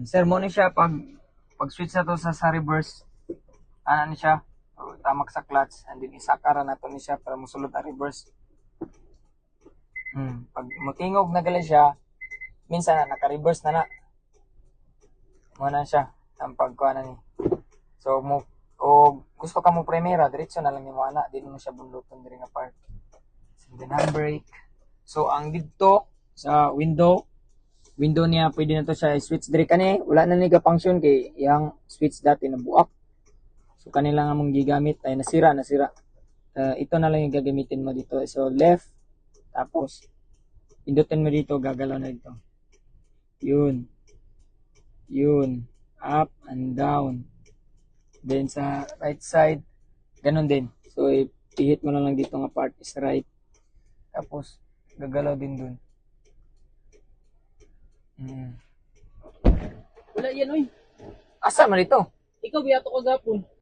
Sir, mo ni siya pag switch na to sa reverse, ana ni siya. So, tamak sa clutch and then isakara na to ni siya para musulod ang reverse. Pag mutingog na gali siya, minsan na naka-reverse na na. Mo na siya ang pagkuha na ni. So mo o gusto ka mo primera, diretso na lang mo ana, di mo siya bunduton diri nga part. So, then handbrake. So ang dito sa window niya pwede na to siya switch diri kani, wala na ni ga function kay yang switch dati na buak. So kanila nga mong gigamit ay nasira. Ito na lang yung gagamitin mo dito. So left, tapos pindutin mo dito, gagalaw na dito. Yun, up and down. Then sa right side, ganun din. So i-hit mo na lang dito nga part is right. Tapos gagalaw din dun. Wala yan, oy. Asa man dito? Ikaw biyato ka gapon.